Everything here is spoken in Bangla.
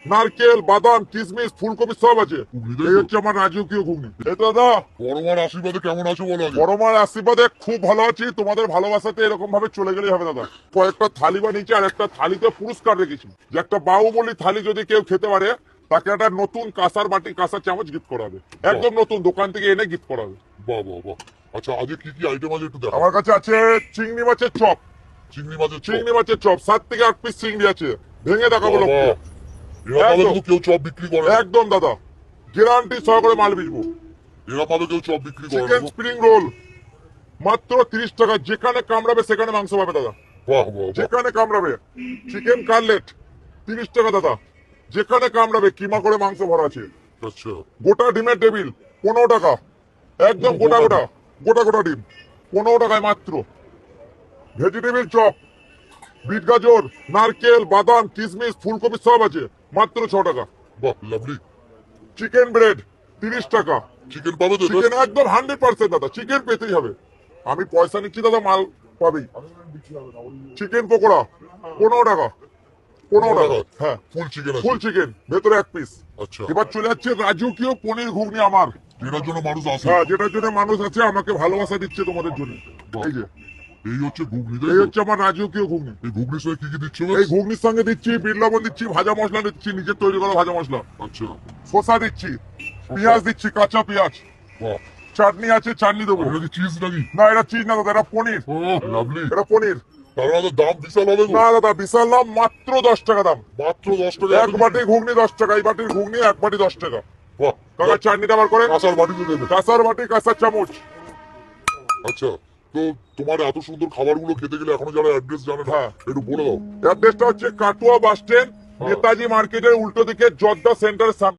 নারকেল, বাদাম, কিশমিশ, ফুলকপি সব আছে। এই হচ্ছে আমার রাজকীয় ঘুগনি। এই তো দাদা, বড় মার আশীর্বাদে কেমন আছো বলো আগে? বড় মার আশীর্বাদে খুব ভালো আছি। তোমাদের ভালোবাসাতে এরকম ভাবে চলে গেলেই হবে দাদা। কয়েকটা থালি বানিয়েছি আর একটা থালিতে পুরস্কার রেখেছি, যে একটা বাহুবলী থালি যদি কেউ খেতে পারে তাকে একটা নতুন কাঁসার বাটি, কাঁসার চামচ গিফট করাবে। একদম নতুন দোকান থেকে এনে গিফট করাবে। বাহ বাহ বাহ। আচ্ছা আজকে কি কি আইটেম আছে একটু দেখো। আমার কাছে আছে চিংড়ি মাছের চপ। চিংড়ি মাছের চপ। চিংড়ি মাছের চপ 7 থেকে 8 পিস চিংড়ি আছে, ভেঙে দেখাবো বাহ, লোককে। বাহ। এরা পাবে একদম। কিন্তু কেউ চপ বিক্রি করে না। একদম দাদা, গ্যারান্টি সহকারে মাল বেচবো। এরা পাবে কেউ চপ বিক্রি করে চিকেন না। স্প্রিং রোল মাত্র 30 টাকা, যেখানে কামড়াবে সেখানে মাংস পাবে দাদা। বাহ বাহ বাহ। যেখানে কামড়াবে। চিকেন কাটলেট 30 টাকা দাদা, যেখানে কামড়াবে কিমা করে মাংস ভরা আছে। আচ্ছা গোটা ডিমের টেবিল 15 টাকা, একদম গোটা গোটা গোটা গোটা ডিম 15 টাকায় মাত্র। ভেজিটেবিল চপ, বিট গাজর, নারকেল, বাদাম, কিশমিশ, ফুলকপি সব আছে মাত্র 6 টাকা। বাহ লাভলি। চিকেন ব্রেড 30 টাকা। চিকেন পাবে তো? চিকেন একদম 100% দাদা, চিকেন পেতেই হবে। আমি পয়সা নিচ্ছি দাদা, মাল পাবেই। চিকেন পকোড়া 15 টাকা। 15 টাকা, হ্যাঁ। ফুল চিকেন আছে। ফুল চিকেন, ভেতরে 1 পিস। আচ্ছা এবার চলে যাচ্ছে রাজকীয় পনির ঘুগনি আমার। এটার জন্য মানুষ আসে। হ্যাঁ, যেটার জন্য মানুষ আছে, আমাকে ভালোবাসা দিচ্ছে তোমাদের জন্য। এই যে, এই হচ্ছে ঘুগনি। এই হচ্ছে আমার রাজকীয় ঘুগনি। এই ঘুগনির সঙ্গে কি কি দিচ্ছ? এই ঘুগনির সঙ্গে দিচ্ছি বিট লবণ দিচ্ছি, ভাজা মশলা দিচ্ছি, নিজের তৈরি করা ভাজা মশলা, আচ্ছা শসা দিচ্ছি, পেঁয়াজ দিচ্ছি, কাঁচা পেঁয়াজ, বাহ। চাটনি আছে, চাটনি দেবো। এটা কি চিজ নাকি? না, এটা চিজ না দাদা, এটা পনির। ও লাভলি। এটা পনির। তার মানে দাম বিশাল হবে গো। না দাদা, বিশাল দাম, মাত্র 10 টাকা দাম। মাত্র 10 টাকা। এক বাটি ঘুগনি 10 টাকা, এই বাটির ঘুগনি এক বাটি 10 টাকা। বাহ। কাকা চাটনিটা আবার করে, কাঁচার বাটিতে দেবে। কাঁসার বাটি, কাঁসার চামচ। আচ্ছা তো তোমার এত সুন্দর খাবারগুলো খেতে গেলে এখনো যারা অ্যাড্রেস জানে না হ্যাঁ। একটু বলে দাও। অ্যাড্রেসটা হচ্ছে কাটুয়া বাস স্ট্যান্ড, নেতাজি মার্কেটের উল্টো দিকে জর্দা সেন্টারের সামনে।